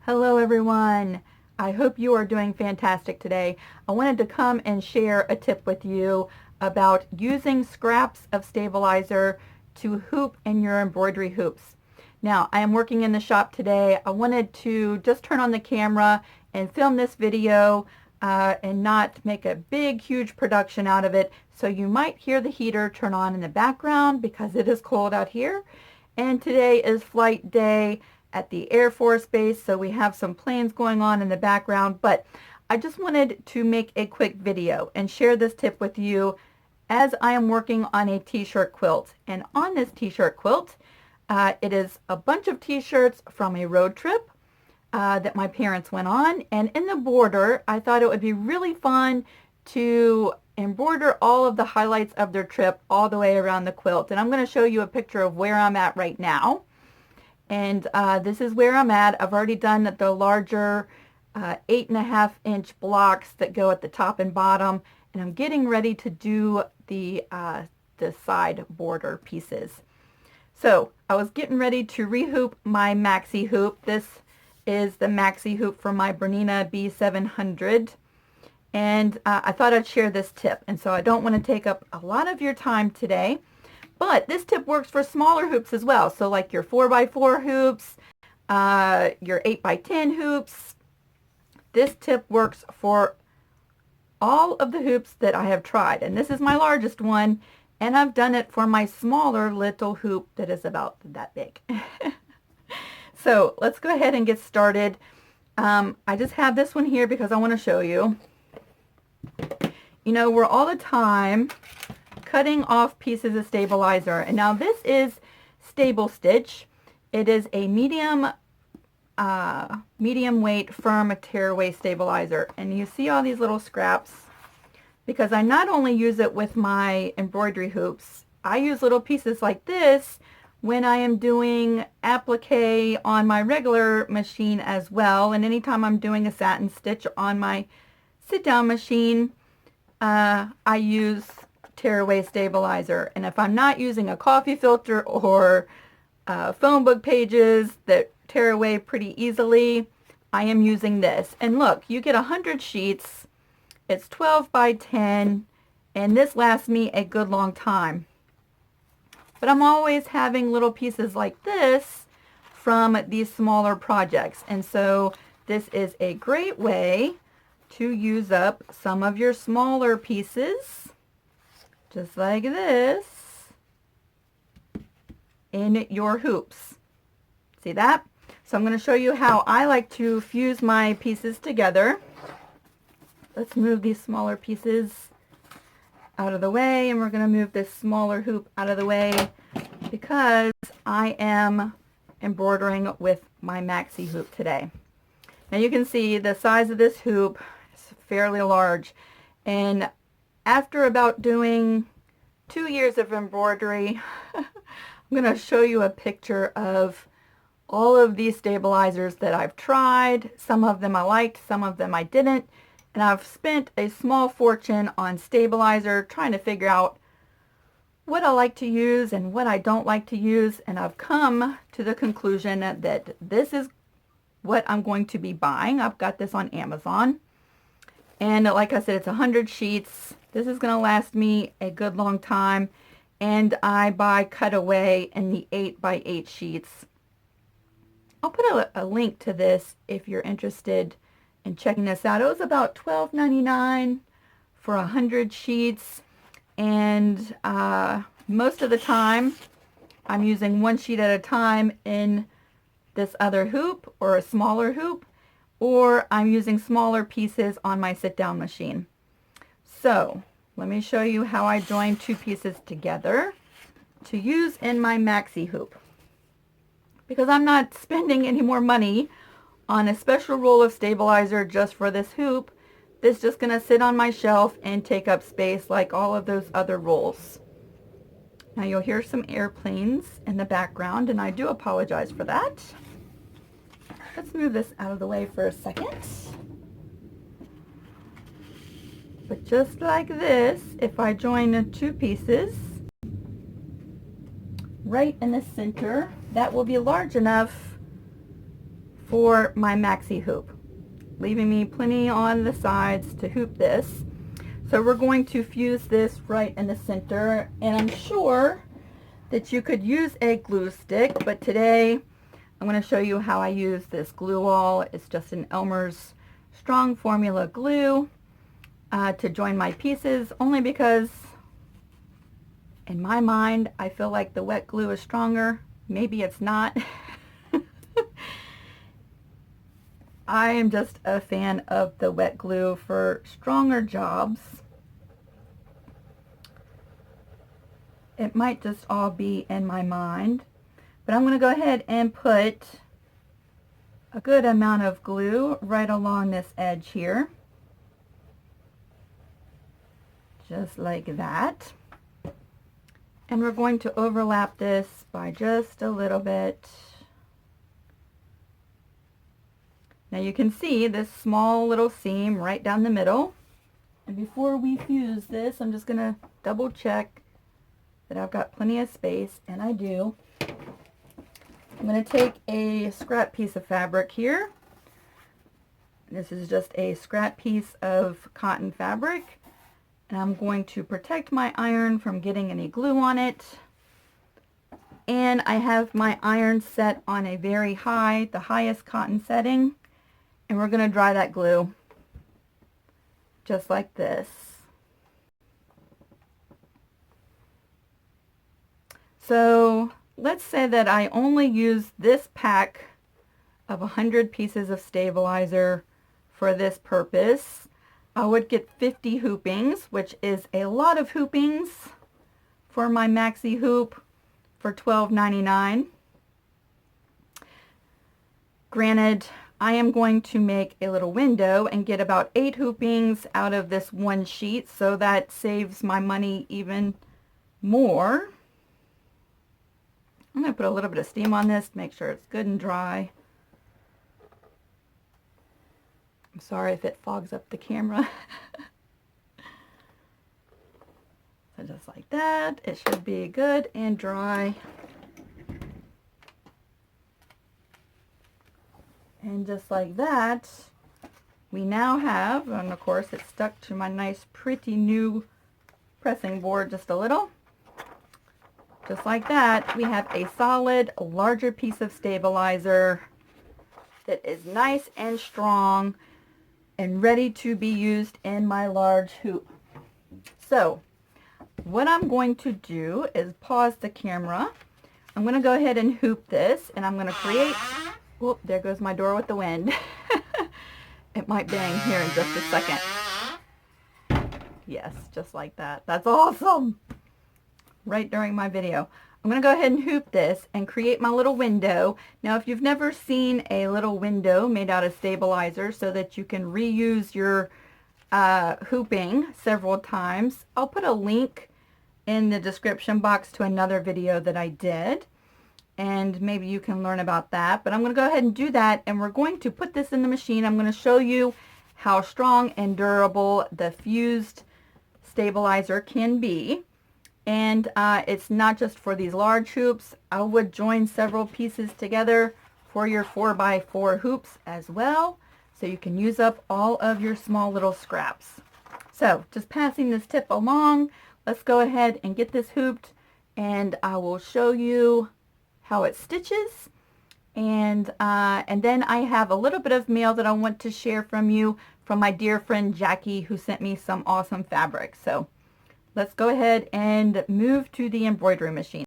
Hello everyone. I hope you are doing fantastic today. I wanted to come and share a tip with you about using scraps of stabilizer to hoop in your embroidery hoops. Now, I am working in the shop today. I wanted to just turn on the camera and film this video and not make a big, huge production out of it. So you might hear the heater turn on in the background because it is cold out here. And today is flight day at the Air Force Base, so we have some planes going on in the background, but I just wanted to make a quick video and share this tip with you as I am working on a t-shirt quilt. And on this t-shirt quilt, it is a bunch of t-shirts from a road trip that my parents went on, and in the border, I thought it would be really fun to embroider all of the highlights of their trip all the way around the quilt. And I'm going to show you a picture of where I'm at right now. And this is where I'm at. I've already done the larger 8.5-inch blocks that go at the top and bottom, and I'm getting ready to do the side border pieces. So I was getting ready to rehoop my maxi hoop. This is the maxi hoop from my Bernina B700, and I thought I'd share this tip. And so I don't want to take up a lot of your time today. But this tip works for smaller hoops as well. So like your 4x4 hoops, your 8x10 hoops. This tip works for all of the hoops that I have tried. And this is my largest one. And I've done it for my smaller little hoop that is about that big. So let's go ahead and get started. I just have this one here because I want to show you. You know, we're all the time cutting off pieces of stabilizer, and now this is Stable Stitch. It is a medium weight firm tearaway stabilizer, and you see all these little scraps because I not only use it with my embroidery hoops, I use little pieces like this when I am doing applique on my regular machine as well, and anytime I'm doing a satin stitch on my sit-down machine, I use tearaway stabilizer. And if I'm not using a coffee filter or phone book pages that tear away pretty easily, I am using this. And look, you get 100 sheets. It's 12 by 10, and this lasts me a good long time. But I'm always having little pieces like this from these smaller projects, and so this is a great way to use up some of your smaller pieces, just like this, in your hoops. See that? So I'm going to show you how I like to fuse my pieces together. Let's move these smaller pieces out of the way, and we're going to move this smaller hoop out of the way because I am embroidering with my maxi hoop today. Now you can see the size of this hoop is fairly large, and after about doing 2 years of embroidery, I'm going to show you a picture of all of these stabilizers that I've tried. Some of them I liked, some of them I didn't, and I've spent a small fortune on stabilizer trying to figure out what I like to use and what I don't like to use, and I've come to the conclusion that this is what I'm going to be buying. I've got this on Amazon. And like I said, it's 100 sheets. This is going to last me a good long time. And I buy cutaway in the 8x8 sheets. I'll put a link to this if you're interested in checking this out. It was about $12.99 for 100 sheets. And most of the time, I'm using one sheet at a time in this other hoop or a smaller hoop, or I'm using smaller pieces on my sit-down machine. So let me show you how I join two pieces together to use in my maxi hoop. Because I'm not spending any more money on a special roll of stabilizer just for this hoop, this is just going to sit on my shelf and take up space like all of those other rolls. Now you'll hear some airplanes in the background, and I do apologize for that. Let's move this out of the way for a second. But just like this, if I join two pieces right in the center, that will be large enough for my maxi hoop, leaving me plenty on the sides to hoop this. So we're going to fuse this right in the center, and I'm sure that you could use a glue stick, but today I'm going to show you how I use this glue wall. It's just an Elmer's strong formula glue to join my pieces, only because in my mind I feel like the wet glue is stronger. Maybe it's not. I am just a fan of the wet glue for stronger jobs. It might just all be in my mind, but I'm going to go ahead and put a good amount of glue right along this edge here, just like that. And we're going to overlap this by just a little bit. Now you can see this small little seam right down the middle. And before we fuse this, I'm just going to double check that I've got plenty of space, and I do. I'm going to take a scrap piece of fabric here. This is just a scrap piece of cotton fabric, and I'm going to protect my iron from getting any glue on it. And I have my iron set on a very high, the highest cotton setting, and we're going to dry that glue just like this. So let's say that I only use this pack of 100 pieces of stabilizer for this purpose. I would get 50 hoopings, which is a lot of hoopings for my maxi hoop for $12.99. Granted, I am going to make a little window and get about 8 hoopings out of this one sheet, so that saves my money even more. I'm going to put a little bit of steam on this to make sure it's good and dry. I'm sorry if it fogs up the camera. So just like that, it should be good and dry. And just like that, we now have, and of course it's stuck to my nice pretty new pressing board just a little. Just like that, we have a solid, larger piece of stabilizer that is nice and strong and ready to be used in my large hoop. So, what I'm going to do is pause the camera. I'm going to go ahead and hoop this, and I'm going to create, whoop, there goes my door with the wind. It might bang here in just a second. Yes, just like that. That's awesome. Right during my video. I'm going to go ahead and hoop this and create my little window. Now, if you've never seen a little window made out of stabilizer so that you can reuse your hooping several times, I'll put a link in the description box to another video that I did, and maybe you can learn about that. But I'm going to go ahead and do that, and we're going to put this in the machine. I'm going to show you how strong and durable the fused stabilizer can be. And it's not just for these large hoops. I would join several pieces together for your 4x4 hoops as well, so you can use up all of your small little scraps. So just passing this tip along, let's go ahead and get this hooped, and I will show you how it stitches. And then I have a little bit of mail that I want to share from you from my dear friend Jackie, who sent me some awesome fabric. So let's go ahead and move to the embroidery machine.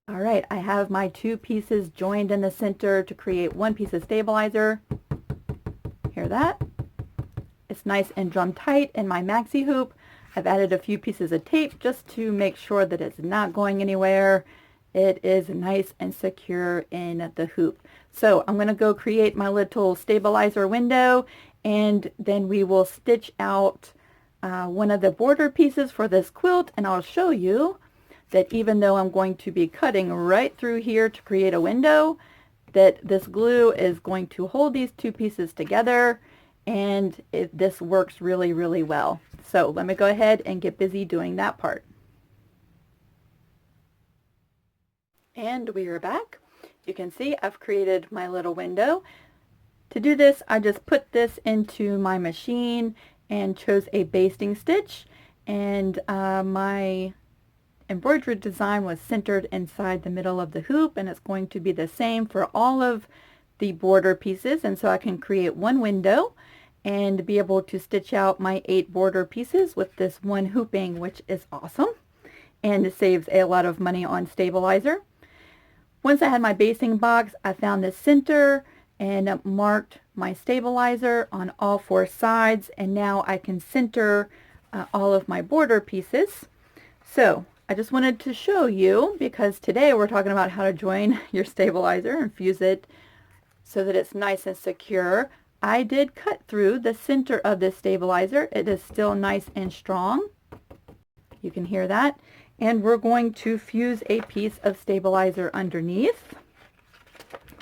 All right, I have my 2 pieces joined in the center to create 1 piece of stabilizer. Hear that? It's nice and drum tight in my maxi hoop. I've added a few pieces of tape just to make sure that it's not going anywhere. It is nice and secure in the hoop. So I'm going to go create my little stabilizer window, and then we will stitch out one of the border pieces for this quilt, and I'll show you that even though I'm going to be cutting right through here to create a window, that this glue is going to hold these 2 pieces together, and this works really, really well. So let me go ahead and get busy doing that part. And we are back. you can see I've created my little window. To do this, I just put this into my machine and chose a basting stitch, and my embroidery design was centered inside the middle of the hoop, and it's going to be the same for all of the border pieces. And so I can create one window and be able to stitch out my 8 border pieces with this one hooping, which is awesome, and it saves a lot of money on stabilizer. Once I had my basting box, I found the center and marked my stabilizer on all 4 sides, and now I can center all of my border pieces. So I just wanted to show you, because today we're talking about how to join your stabilizer and fuse it so that it's nice and secure. I did cut through the center of this stabilizer. It is still nice and strong. You can hear that. And we're going to fuse a piece of stabilizer underneath.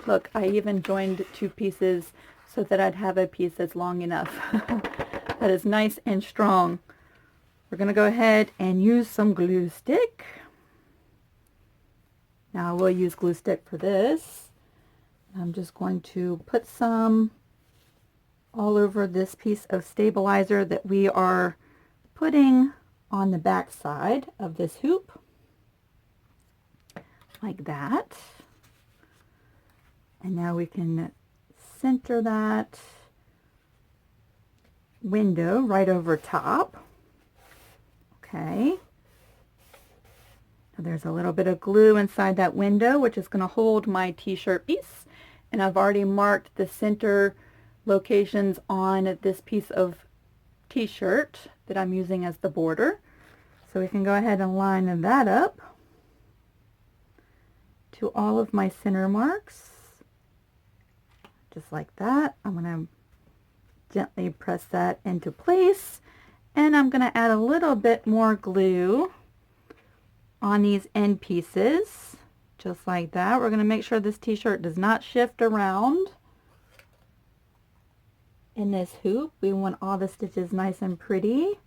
Look, I even joined 2 pieces so that I'd have a piece that's long enough. That is nice and strong. We're going to go ahead and use some glue stick. Now we'll use glue stick for this. I'm just going to put some all over this piece of stabilizer that we are putting on the back side of this hoop, like that. And now we can center that window right over top. Okay. Now there's a little bit of glue inside that window, which is going to hold my t-shirt piece. And I've already marked the center locations on this piece of t-shirt that I'm using as the border. So we can go ahead and line that up to all of my center marks. Just like that. I'm going to gently press that into place, and I'm going to add a little bit more glue on these end pieces, just like that. We're going to make sure this t-shirt does not shift around in this hoop. We want all the stitches nice and pretty.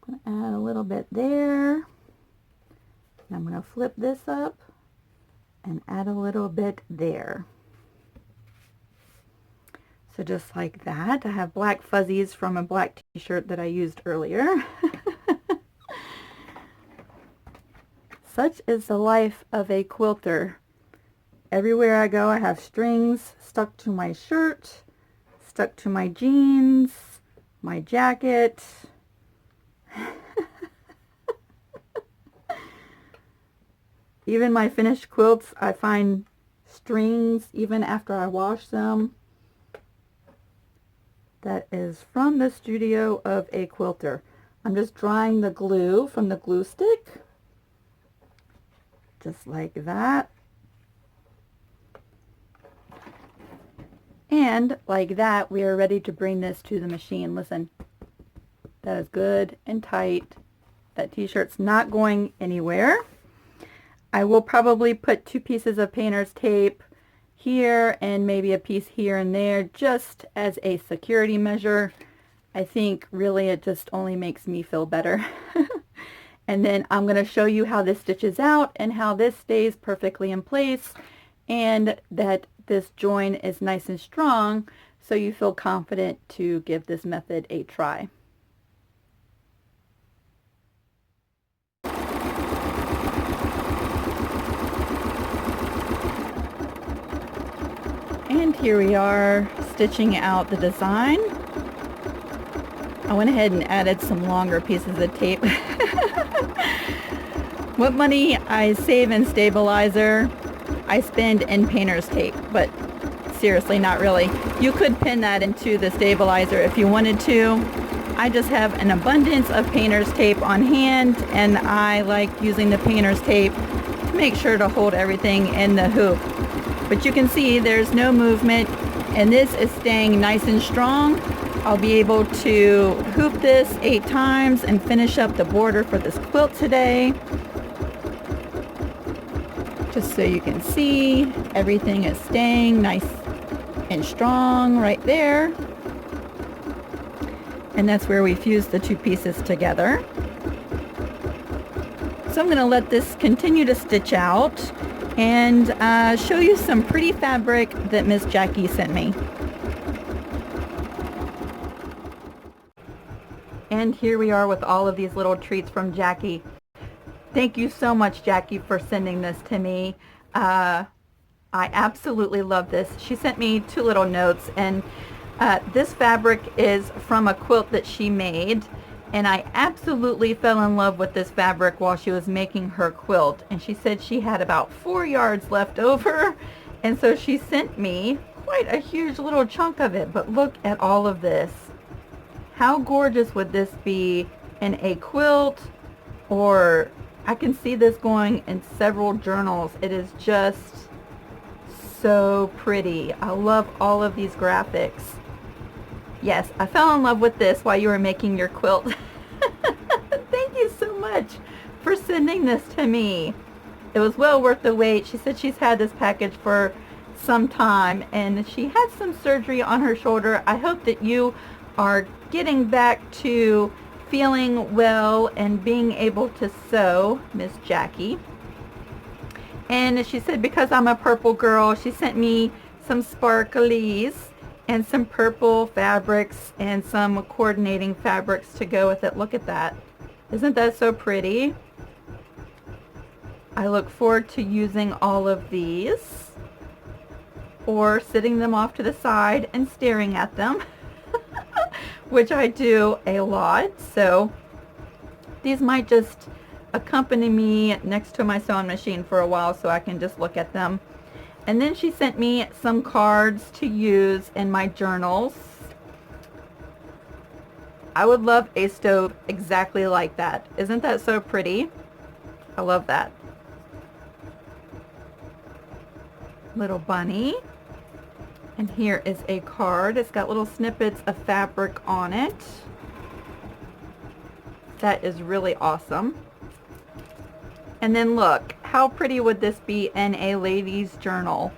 I'm going to add a little bit there. And I'm going to flip this up and add a little bit there. So just like that. I have black fuzzies from a black t-shirt that I used earlier. Such is the life of a quilter. Everywhere I go, I have strings stuck to my shirt, stuck to my jeans, my jacket. Even my finished quilts, I find strings even after I wash them. That is from the studio of a quilter. I'm just drying the glue from the glue stick. Just like that. And like that, we are ready to bring this to the machine. Listen, that is good and tight. That t-shirt's not going anywhere. I will probably put 2 pieces of painter's tape here and maybe a piece here and there just as a security measure. I think really it just only makes me feel better. And then I'm going to show you how this stitches out and how this stays perfectly in place, and that this join is nice and strong so you feel confident to give this method a try. And here we are stitching out the design. I went ahead and added some longer pieces of tape. What money I save in stabilizer, I spend in painter's tape, but seriously, not really. You could pin that into the stabilizer if you wanted to. I just have an abundance of painter's tape on hand, and I like using the painter's tape to make sure to hold everything in the hoop. But you can see there's no movement, and this is staying nice and strong. I'll be able to hoop this 8 times and finish up the border for this quilt today. Just so you can see, everything is staying nice and strong right there. And that's where we fuse the 2 pieces together. So I'm going to let this continue to stitch out. and show you some pretty fabric that Miss Jackie sent me. And here we are with all of these little treats from Jackie. Thank you so much, Jackie, for sending this to me. I absolutely love this. She sent me 2 little notes, and this fabric is from a quilt that she made, and I absolutely fell in love with this fabric while she was making her quilt. And she said she had about 4 yards left over, and so she sent me quite a huge little chunk of it. But look at all of this. How gorgeous would this be in a quilt, or I can see this going in several journals. It is just so pretty. I love all of these graphics. Yes, I fell in love with this while you were making your quilt. Thank you so much for sending this to me. It was well worth the wait. She said she's had this package for some time, and she had some surgery on her shoulder. I hope that you are getting back to feeling well and being able to sew, Miss Jackie. And she said, because I'm a purple girl, she sent me some sparklies and some purple fabrics and some coordinating fabrics to go with it. Look at that. Isn't that so pretty? I look forward to using all of these, or sitting them off to the side and staring at them, which I do a lot. So these might just accompany me next to my sewing machine for a while so I can just look at them. And then she sent me some cards to use in my journals. I would love a stove exactly like that. Isn't that so pretty? I love that. Little bunny. And here is a card. It's got little snippets of fabric on it. That is really awesome. And then look, how pretty would this be in a lady's journal?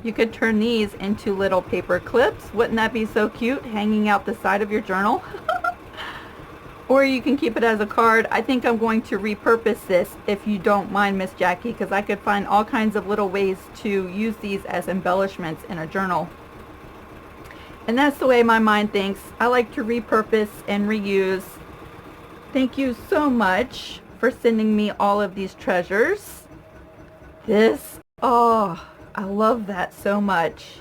You could turn these into little paper clips. Wouldn't that be so cute, hanging out the side of your journal? Or you can keep it as a card. I think I'm going to repurpose this, if you don't mind, Miss Jackie, because I could find all kinds of little ways to use these as embellishments in a journal. And that's the way my mind thinks. I like to repurpose and reuse. Thank you so much for sending me all of these treasures. This, oh, I love that so much.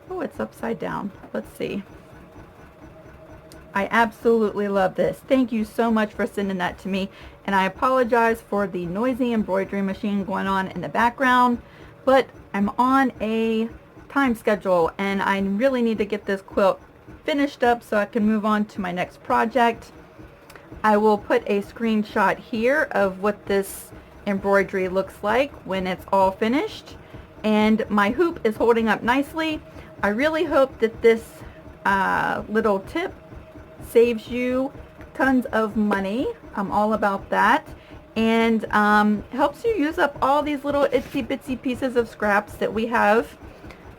Oh, it's upside down. Let's see. I absolutely love this. Thank you so much for sending that to me. And I apologize for the noisy embroidery machine going on in the background, but I'm on a time schedule and I really need to get this quilt finished up so I can move on to my next project. I will put a screenshot here of what this embroidery looks like when it's all finished. And my hoop is holding up nicely. I really hope that this little tip saves you tons of money. I'm all about that. And helps you use up all these little itsy bitsy pieces of scraps that we have.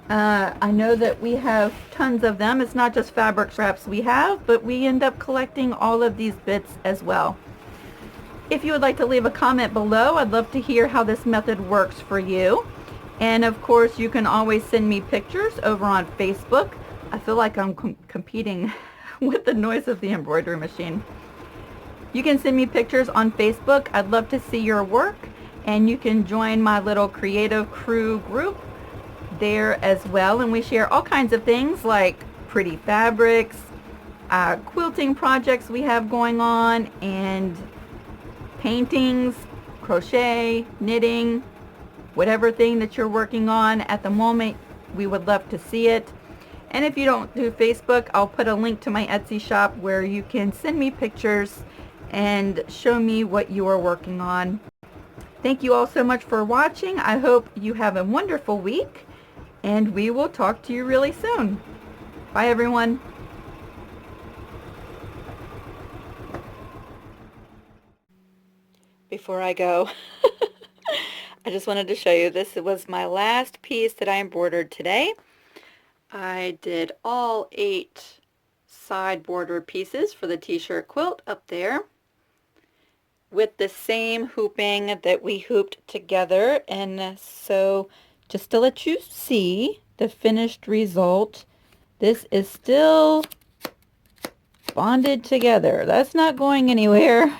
I know that we have tons of them. It's not just fabric scraps we have, but we end up collecting all of these bits as well. If you would like to leave a comment below, I'd love to hear how this method works for you. And of course, you can always send me pictures over on Facebook. I feel like I'm competing with the noise of the embroidery machine. You can send me pictures on Facebook. I'd love to see your work, and you can join my little creative crew group there as well, and we share all kinds of things like pretty fabrics, quilting projects we have going on, and paintings, crochet, knitting, whatever thing that you're working on at the moment. We would love to see it. And if you don't do Facebook, I'll put a link to my Etsy shop where you can send me pictures and show me what you are working on. Thank you all so much for watching. I hope you have a wonderful week, and we will talk to you really soon. Bye, everyone. Before I go, I just wanted to show you this. It was my last piece that I embroidered today. I did all 8 side border pieces for the t-shirt quilt up there. with the same hooping that we hooped together. And so just to let you see the finished result, this is still bonded together. That's not going anywhere.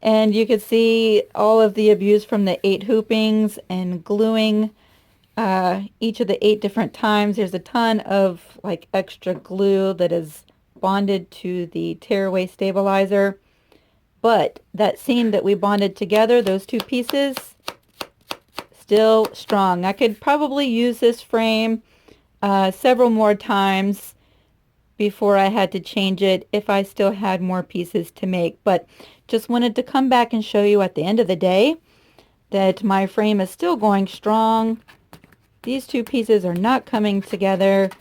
And you can see all of the abuse from the 8 hoopings and gluing each of the 8 different times. There's a ton of like extra glue that is bonded to the tearaway stabilizer. But that seam that we bonded together, those 2 pieces, still strong. I could probably use this frame several more times before I had to change it if I still had more pieces to make. But just wanted to come back and show you at the end of the day that my frame is still going strong. These 2 pieces are not coming together,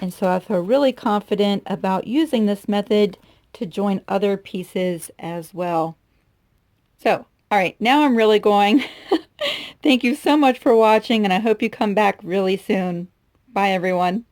and so I feel really confident about using this method to join other pieces as well. So, all right, now I'm really going. Thank you so much for watching, and I hope you come back really soon. Bye, everyone.